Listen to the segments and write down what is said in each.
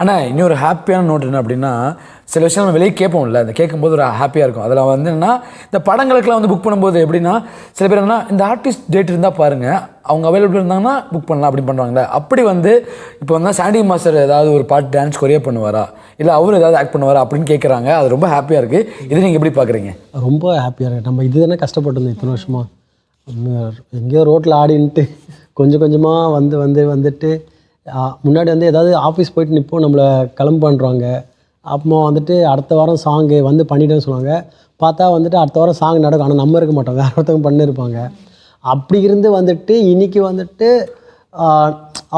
ஆனால் இன்னொரு ஹாப்பியான நோட் என்ன அப்படின்னா, சில விஷயம் நம்ம வெளியே கேட்போம்ல, அந்த கேட்கும்போது ஒரு ஹாப்பியாக இருக்கும். அதில் வந்து என்னன்னா, இந்த படங்களுக்கெல்லாம் வந்து புக் பண்ணும்போது எப்படின்னா, சில பேர் என்னன்னா இந்த ஆர்டிஸ்ட் டேட் இருந்தால் பாருங்கள், அவங்க அவைலபிள் இருந்தாங்கன்னா புக் பண்ணலாம் அப்படின்னு பண்ணுவாங்களே. அப்படி வந்து இப்போ வந்து சாண்டி மாஸ்டர் ஏதாவது ஒரு பாட்டு டான்ஸ் கொரியா பண்ணுவாரா, இல்லை அவர் ஏதாவது ஆக்ட் பண்ணுவாரா அப்படின்னு கேட்குறாங்க. அது ரொம்ப ஹாப்பியாக இருக்குது. இது நீங்கள் எப்படி பார்க்குறீங்க? ரொம்ப ஹாப்பியாக இருக்குது. நம்ம இது தானே கஷ்டப்பட்டிருந்தோம் இத்தனை வருஷமாக. எங்கேயோ ரோட்டில் ஆடின்ட்டு கொஞ்சம் கொஞ்சமாக வந்துட்டு முன்னாடி வந்து ஏதாவது ஆஃபீஸ் போயிட்டு நிற்போம், நம்மளை கிளம்பு பண்ணுறாங்க. அப்புறமா வந்துட்டு அடுத்த வாரம் சாங்கு வந்து பண்ணிட்டேன்னு சொல்லுவாங்க. பார்த்தா வந்துட்டு அடுத்த வாரம் சாங் நடக்கும், ஆனால் நம்ம இருக்க மாட்டோம், வேறு ஒருத்தவங்க பண்ணியிருப்பாங்க. அப்படி இருந்து வந்துட்டு இன்றைக்கி வந்துட்டு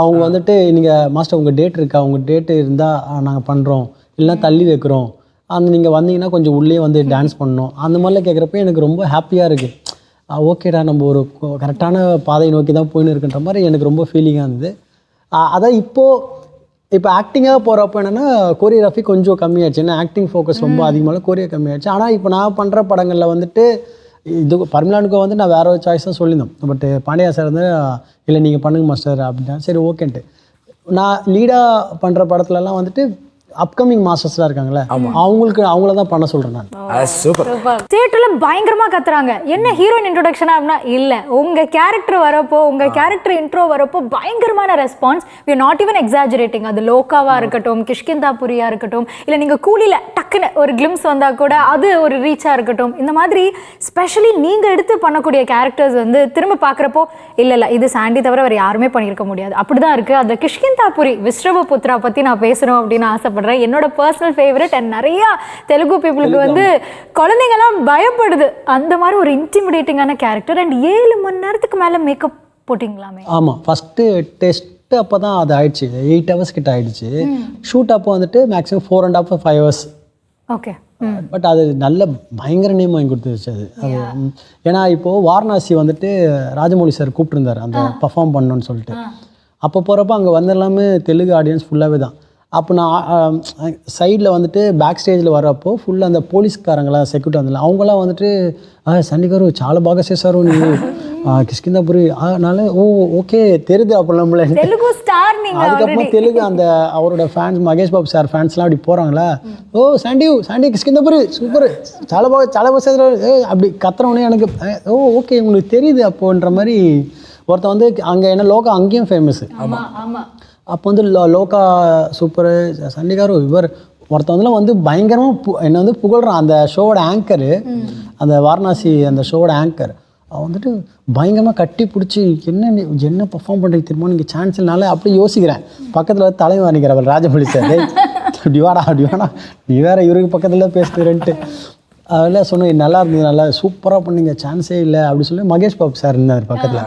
அவங்க வந்துட்டு நீங்கள் மாஸ்டர் உங்கள் டேட் இருக்கா, உங்கள் டேட்டு இருந்தால் நாங்கள் பண்ணுறோம், இல்லைனா தள்ளி வைக்கிறோம், அந்த நீங்கள் வந்தீங்கன்னா கொஞ்சம் உள்ளே வந்து டான்ஸ் பண்ணணும், அந்த மாதிரிலாம் கேட்குறப்ப எனக்கு ரொம்ப ஹாப்பியாக இருக்குது. ஓகேடா, நம்ம ஒரு கரெக்டான பாதையை நோக்கி தான் போயின்னு இருக்குன்ற மாதிரி எனக்கு ரொம்ப ஃபீலிங்காக இருந்தது. அதான் இப்போ ஆக்டிங்காக போகிறப்போ என்னென்னா கோரியோகிராஃபி கொஞ்சம் கம்மியாச்சு. ஏன்னா ஆக்டிங் ஃபோக்கஸ் ரொம்ப அதிகமாக கோரியோ கம்மியாச்சு. ஆனால் இப்போ நான் பண்ணுற படங்களில் வந்துட்டு இது பர்மிலானுக்கு வந்து நான் வேறு ஒரு சாய்ஸ் தான் சொல்லியிருந்தோம். பட் பாண்டியா சார் வந்து இல்லை நீங்கள் பண்ணுங்க மாஸ்டர் அப்படின்னா சரி ஓகேன்ட்டு. நான் லீடாக பண்ணுற படத்துலலாம் வந்துட்டு அப்கமிங் மாஸ்டர்ஸ்லாம் இருக்காங்களே, அவங்கள தான் பண்ண சொல்கிறேன் நான். சூப்பர். தியேட்டரில் பயங்கரமாக கத்துறாங்க. என்ன ஹீரோயின் இன்ட்ரோடக்ஷனா அப்படின்னா இல்லை, உங்கள் கேரக்டர் வரப்போ, உங்கள் கேரக்டர் இன்ட்ரோ வரப்போ பயங்கரமான response. We are not even exaggerating. அது லோகாவாக இருக்கட்டும், கிஷ்கிந்தாபுரியாக இருக்கட்டும், இல்லை நீங்கள் கூலியில் டக்குன்னு ஒரு கிளிம்ஸ் வந்தால் கூட அது ஒரு ரீச்சாக இருக்கட்டும். இந்த மாதிரி ஸ்பெஷலி நீங்கள் எடுத்து பண்ணக்கூடிய கேரக்டர்ஸ் வந்து திரும்ப பார்க்குறப்போ இல்லை இது சாண்டி தவிர வேறு யாருமே பண்ணியிருக்க முடியாது, அப்படி தான் இருக்குது. அந்த கிஷ்கிந்தாபுரி விஸ்ரவபுத்ரா பற்றி நான் பேசணும் அப்படின்னு ஆசைப்படுறேன். என்னோட பர்சனல் ஃபேவரட். அண்ட் நிறைய தெலுங்கு பீப்புளுக்கு வந்து குழந்தைங்கலாம் பயப்படுது அந்த மாதிரி ஒரு இன்டிமிடேட்டிங்கான கேரக்டர். அண்ட் 7 மணி நேரத்துக்கு மேலே மேக்கப் போட்டிங்களாமே? ஆமாம், ஃபஸ்ட்டு டெஸ்ட்டு அப்போ தான் அது ஆயிடுச்சு. 8 hours கிட்ட ஆயிடுச்சு. ஷூட் அப்போ வந்துட்டு மேக்ஸிமம் 4.5 5 hours. ஓகே. பட் அது நல்ல பயங்கர நேம் வாங்கி கொடுத்துருச்சு அது. ஏன்னா இப்போது வாரணாசி வந்துட்டு ராஜமௌலி சார் கூப்பிட்டுருந்தார் அந்த பர்ஃபார்ம் பண்ணணும்னு சொல்லிட்டு. அப்போ போகிறப்ப அங்கே வந்து எல்லாமே தெலுங்கு ஆடியன்ஸ் ஃபுல்லாகவே தான். அப்போ நான் சைடில் வந்துட்டு பேக் ஸ்டேஜில் வரப்போ ஃபுல்லாக அந்த போலீஸ்காரங்களாம் செக்யூரிட்டி வந்தால அவங்களாம் வந்துட்டு சண்டிகாரு చాలా బాగా చేశారు நீ கிஷ்கிந்தாபுரி அதனால ஓகே தெரியுது. அப்போ நம்மள தெலுங்கு ஸ்டார் நீங்கள். அதுக்கப்புறம் தெலுங்கு அந்த அவரோட ஃபேன்ஸ் மகேஷ் பாபு சார் ஃபேன்ஸ்லாம் அப்படி போகிறாங்களா, சாண்டி கிஷ்கிந்தாபுரி சூப்பர் చాలా బాగా చేశారు அப்படி கத்துறவனே எனக்கு ஓகே உங்களுக்கு தெரியுது அப்போன்ற மாதிரி. ஒருத்தன் வந்து அங்கே என்ன லோகா அங்கேயும் ஃபேமஸ். அப்போ வந்து லோகா சூப்பர் சண்டிகாரு இவர் ஒருத்தவங்களாம் வந்து பயங்கரமாக என்னை வந்து புகழ்கிறான். அந்த ஷோவோட ஆங்கரு, அந்த வாரணாசி அந்த ஷோவோட ஆங்கர் அவன் வந்துட்டு பயங்கரமாக கட்டி பிடிச்சி என்ன பர்ஃபார்ம் பண்ணுறீங்க திரும்ப நீங்கள் சான்ஸ் இல்லைனால அப்படி யோசிக்கிறேன். பக்கத்தில் வந்து தலைமை வாங்கிக்கிறவர் ராஜமௌலி சார், அப்படி வாடா நீ வேறு இவருக்கு பக்கத்தில் பேசுகிறேன்ட்டு அதெல்லாம் சொன்னேன். நல்லா இருந்தது, நல்லா சூப்பராக பண்ணீங்க, சான்ஸே இல்லை அப்படி சொல்லி மகேஷ் பாபு சார் இருந்தார் பக்கத்தில்.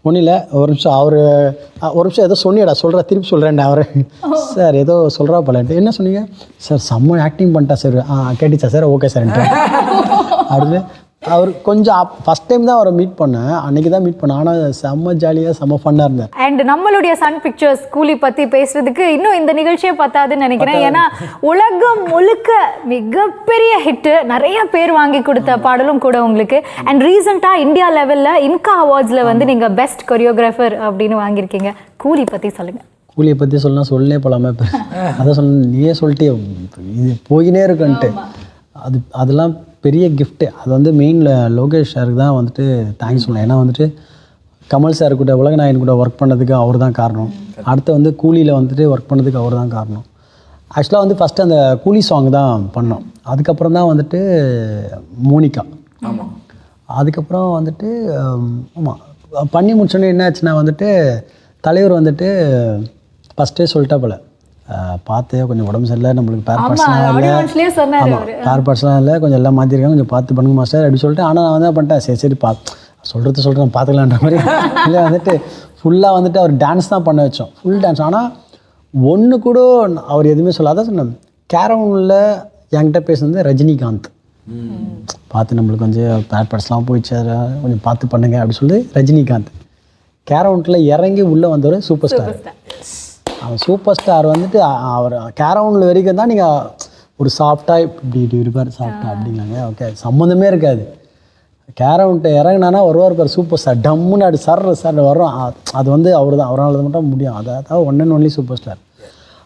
ஒன்றும் இல்லை, ஒரு நிமிஷம் ஏதோ சொன்னியடா திருப்பி சொல்கிறேன்டா அவர். சார் ஏதோ சொல்கிறா போலன்ட்டு என்ன சொன்னீங்க சார், செம்ம ஆக்டிங் பண்ணிட்டா சார். கேட்டுச்சா சார், ஓகே சார்ன்ட்டு அப்படின்னு அவர் கொஞ்சம் ஃபஸ்ட் டைம் தான் அவரை மீட் பண்ணேன், அன்றைக்கி தான் மீட் பண்ணேன். ஆனால் செம்ம ஜாலியாக செம்ம ஃபன்னாக இருந்தேன். அண்ட் நம்மளுடைய சன் பிக்சர்ஸ் கூலி பற்றி பேசுறதுக்கு இன்னும் இந்த நிகழ்ச்சியே பத்தாதுன்னு நினைக்கிறேன். ஏன்னா உலகம் முழுக்க மிகப்பெரிய ஹிட்டு, நிறைய பேர் வாங்கி கொடுத்த பாடலும் கூட உங்களுக்கு. அண்ட் ரீசெண்டாக இந்தியா லெவலில் இன்கா அவார்ட்ஸில் வந்து நீங்கள் பெஸ்ட் கொரியோகிராஃபர் அப்படின்னு வாங்கியிருக்கீங்க. கூலி பற்றி சொல்லுங்கள். கூலியை பற்றி சொல்லலே போகலாமே, இப்போ அதான் நீயே சொல்லிட்டே இது போயினே இருக்குன்ட்டு. அதெல்லாம் பெரிய கிஃப்ட்டு. அது வந்து மெயினில் லோகேஷ் சாருக்கு தான் வந்துட்டு தேங்க்ஸ் சொல்லலாம். ஏன்னா வந்துட்டு கமல் சார் கூட உலகநாயகன் கூட ஒர்க் பண்ணதுக்கு அவர் தான் காரணம். அடுத்து வந்து கூலியில் வந்துட்டு ஒர்க் பண்ணதுக்கு அவர் தான் காரணம். ஆக்சுவலாக வந்து ஃபஸ்ட்டு அந்த கூலி சாங் தான் பண்ணோம். அதுக்கப்புறம் தான் வந்துட்டு மோனிகா. அதுக்கப்புறம் வந்துட்டு ஆமாம் பண்ணி முடிச்சோன்னே என்ன ஆச்சுன்னா வந்துட்டு தலைவர் வந்துட்டு ஃபஸ்ட்டே சொல்லிட்டா போல், பார்த்து கொஞ்சம் உடம்பு சரியில்லை, நம்மளுக்கு பேர் பர்சனலாக இல்லை, கொஞ்சம் எல்லாம் மாற்றிருக்காங்க, கொஞ்சம் பார்த்து பண்ணுங்க மாஸ்டர் அப்படி சொல்லிட்டு. ஆனால் நான் வந்து பண்ணிட்டேன், சரி சொல்கிறேன் பார்த்துக்கலான்ற மாதிரி. இல்லை வந்துட்டு ஃபுல்லாக வந்துட்டு அவர் டான்ஸ் தான் பண்ண வச்சோம், ஃபுல் டான்ஸ். ஆனால் ஒன்று கூட அவர் எதுவுமே சொல்லாத சொன்னேன். கேரவுனில் என்கிட்ட பேசுனது ரஜினிகாந்த். பார்த்து நம்மளுக்கு கொஞ்சம் பேர் பர்ஸ்லாம் போயிடுச்சு, கொஞ்சம் பார்த்து பண்ணுங்க அப்படி சொல்லி ரஜினிகாந்த். கேரவுண்டில் இறங்கி உள்ளே வந்தவர் சூப்பர் ஸ்டார். அவன் சூப்பர் ஸ்டார் வந்துட்டு அவர் கேரவுண்டில் வரைக்கும் தான் நீங்கள் ஒரு சாஃப்டாக இப்படி இருப்பார், சாஃப்டாக அப்படிங்காங்க. ஓகே, சம்மந்தமே இருக்காது. கேரவுண்ட்டை இறங்கினானா வருவார் பார் சூப்பர் ஸ்டார், டம்முன்னு அப்படி சார் வரும். அது வந்து அவர் தான், அவரால் மட்டும் முடியும். அதாவது one and only superstar.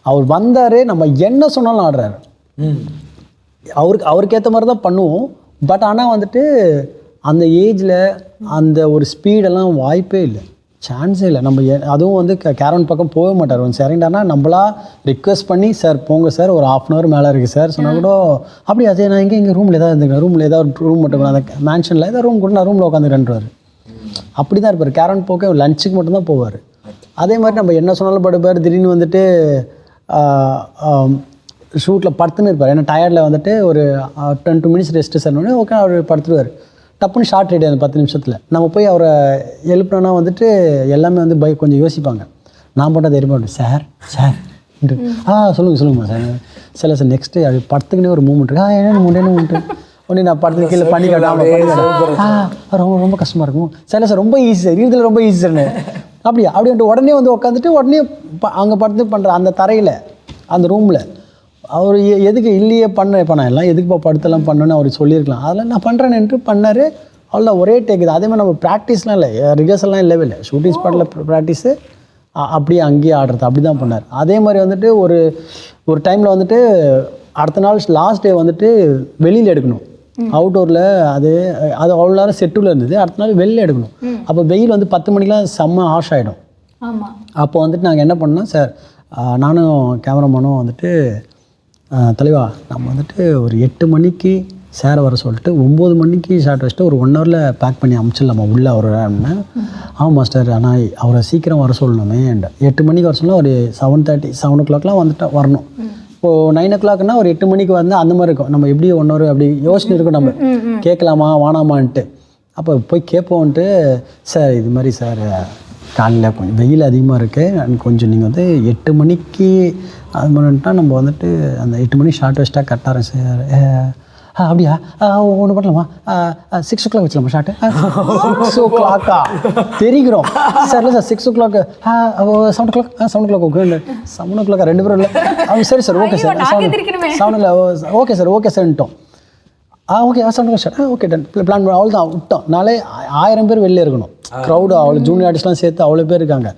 அவர் வந்தார், நம்ம என்ன சொன்னாலும் ஆடுறாரு. அவருக்கு ஏற்ற மாதிரி தான் பண்ணுவோம். பட் ஆனால் வந்துட்டு அந்த ஏஜில் அந்த ஒரு ஸ்பீடெல்லாம் வாய்ப்பே இல்லை, சான்ஸே இல்லை. நம்ம அதுவும் வந்து கேரவன் பக்கம் போக மாட்டார். வந்து சரிண்டானா நம்மளா ரிக்வெஸ்ட் பண்ணி சார் போங்க சார், ஒரு 1/2 hour மேலே இருக்குது சார் சொன்னால் கூட, அப்படி அதே நான் எங்கள் ரூமில் ஏதாவது இருந்துக்கிறேன், ரூமில் ஏதாவது ஒரு ரூம் மட்டும் அந்த மேன்ஷனில் ஏதாவது ரூம் கூட நான் ரூமில் உட்காந்துக்கிறேன்றார். அப்படி தான் இருப்பார். கேரவன் போக்க லஞ்சுக்கு மட்டும்தான் போவார். அதே மாதிரி நம்ம என்ன சொன்னாலும் படுப்பார். திடீர்னு வந்துட்டு ஷூட்டில் படுத்துன்னு இருப்பார். ஏன்னா டயர்டில் வந்துட்டு ஒரு 10 minutes ரெஸ்ட்டு சார்னோடனே ஓகே அவர் படுத்துருவார். டப்புன்னு ஷார்ட் ரெடி அந்த 10 நிமிஷத்தில். நம்ம போய் அவரை எழுப்பினோன்னா வந்துட்டு எல்லாமே வந்து கொஞ்சம் யோசிப்பாங்க. நான் போட்டால் தைரியமாக மாட்டேன், சார் சார் சொல்லுங்கம்மா சார் சார் நெக்ஸ்ட்டு அது படத்துக்குன்னே ஒரு மூமெண்ட் இருக்குது. என்ன மூமெண்ட் ஒன்று நான் படத்துக்கு கீழே பண்ணி ரொம்ப ரொம்ப கஷ்டமாக இருக்கும் சார் ரொம்ப ஈஸி சார், இதில் ரொம்ப ஈஸி சார்னு அப்படின்ட்டு உடனே வந்து உட்காந்துட்டு உடனே அங்கே படத்து பண்ணுற அந்த தரையில் அந்த ரூமில் அவர் எதுக்கு இல்லையே இப்போ நான் எல்லாம் எதுக்கு இப்போ படுத்தெல்லாம் பண்ணணுன்னு அவர் சொல்லியிருக்கலாம். அதெல்லாம் நான் பண்ணுறேன்ட்டு பண்ணார். அவ்வளோ ஒரே டேக் இது. அதே மாதிரி நம்ம ப்ராக்டிஸ்லாம் இல்லை, ரிஹர்சல்லாம் இல்லவே இல்லை, ஷூட்டிங் ஸ்பாட்டில் ப்ராக்டிஸு அப்படியே அங்கேயே ஆடுறது அப்படி தான் பண்ணார். அதே மாதிரி வந்துட்டு ஒரு டைமில் வந்துட்டு அடுத்த நாள் லாஸ்ட் டே வந்துட்டு வெளியில் எடுக்கணும், அவுட்டோரில். அது அவ்வளோ நேரம் செட்டுல இருந்தது. அடுத்த நாள் வெளியில் எடுக்கணும். அப்போ வெயில் வந்து 10 மணிக்கெலாம் செம்ம ஹாஷ் ஆகிடும். அப்போ வந்துட்டு நாங்கள் என்ன பண்ணோம், சார் நானும் கேமராமேனும் வந்துட்டு தலைவா நம்ம வந்துட்டு ஒரு 8 மணிக்கு சேர வர சொல்லிட்டு 9 மணிக்கு ஷார்ட் வச்சுட்டு ஒரு 1 hourல பேக் பண்ணி அமுச்சிடலாமா உள்ளே அவர். ஆமாம் மாஸ்டர், ஆனால் அவரை சீக்கிரம் வர சொல்லணுமே. 8 மணிக்கு வர சொன்னால் ஒரு 7:30 7 o'clockலாம் வந்துட்டு வரணும். இப்போது 9 o'clockனா ஒரு 8 மணிக்கு வந்து அந்த மாதிரி இருக்கும். நம்ம எப்படி 1 hour அப்படி யோசனை இருக்கும், நம்ம கேட்கலாமா வேணாமான்ட்டு. அப்போ போய் கேட்போன்ட்டு, சார் இது மாதிரி சார் காலையில் கொஞ்சம் வெயில் அதிகமாக இருக்குது, கொஞ்சம் நீங்கள் வந்து 8 மணிக்கு அது மாதிரிட்டா நம்ம வந்துட்டு அந்த 8 மணி ஷார்ட் வச்சுட்டா கரெக்டாக இருக்கும் சார். அப்படியா ஒன்று பண்ணலாமா 6 o'clock வச்சலாமா ஷார்ட்டு? 6 o'clock தெரிகிறோம் சார். இல்லை sir 6 o'clock 7 o'clock 7 o'clock okay 7 o'clock 2 பேரும் இல்லை. சரி sir okay sir 7 okay sir okay சார்ன்ட்டோம். Okay 7 o'clock sir okay done plan பண்ண அவ்வளோ தான் விட்டோம். நாளே 1000 பேர் வெளில இருக்கணும், க்ரௌடு அவ்வளோ ஜூனியர் ஆர்டிஸ்ட்லாம் சேர்த்து அவ்வளோ பேர் இருக்காங்க.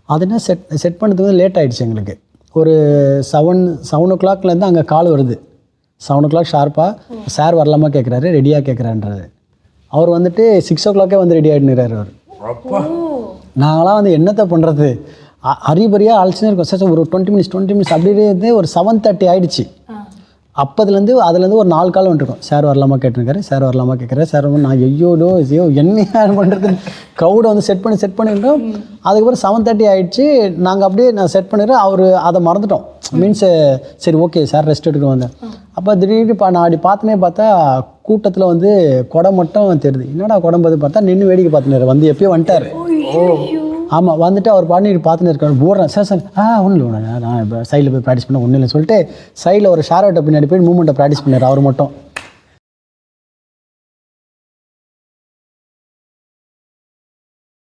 அதுனா செட் பண்ணதுக்கு வந்து லேட் ஆகிடுச்சு எங்களுக்கு. ஒரு 7 o'clockலேருந்து அங்கே கால் வருது. 7 o'clock ஷார்ப்பாக சார் வரலாமா கேட்குறாரு, ரெடியாக கேட்குறான்றாரு. அவர் வந்துட்டு 6 o'clock வந்து ரெடி ஆகிட்டுறாரு அவர். நாங்களாம் வந்து என்னத்தை பண்ணுறது, அரிபரியாக அழைச்சினே இருக்கோம். சார் ஒரு 20 minutes அப்படியே ஒரு 7:30 ஆகிடுச்சு. அப்போதுலேருந்து அதுலேருந்து ஒரு 4 கால் வந்துருக்கோம். சார் வரலாமா கேட்டுருக்காரு, சார் வரலாமா கேட்குறாரு. சார் வந்து நான் ஐயோ என்ன பண்ணுறது, க்ரௌடை வந்து செட் பண்ணிட்டோம். அதுக்கப்புறம் 7:30 ஆகிடுச்சு. நாங்கள் அப்படியே நான் செட் பண்ணிடுறேன். அவர் அதை மறந்துட்டோம். மீன்ஸ் சரி ஓகே சார் ரெஸ்ட் எடுக்க வந்தேன். அப்போ திடீர்னு நான் அப்படி பார்த்தா கூட்டத்தில் வந்து குடம் மட்டும் தெரியுது. என்னடா குடம் பார்த்து பார்த்தா நின்று வேடிக்கை பார்த்துனாரு. வந்து எப்பயோ வந்துட்டார். ஆமாம் வந்துட்டு அவர் பாடி பார்த்துன்னு இருக்காரு. போடுறேன் சார் ஒன்றும் இல்லை நான் இப்போ சைடில் போய் ப்ராக்டிஸ் பண்ண ஒன்றும் இல்லை சொல்லிட்டு சைடில் ஒரு ஷேர் அவுட்டை பின்னாடி போய் மூமெண்ட்டை ப்ராக்டிஸ் பண்ணார் அவர் மட்டும்.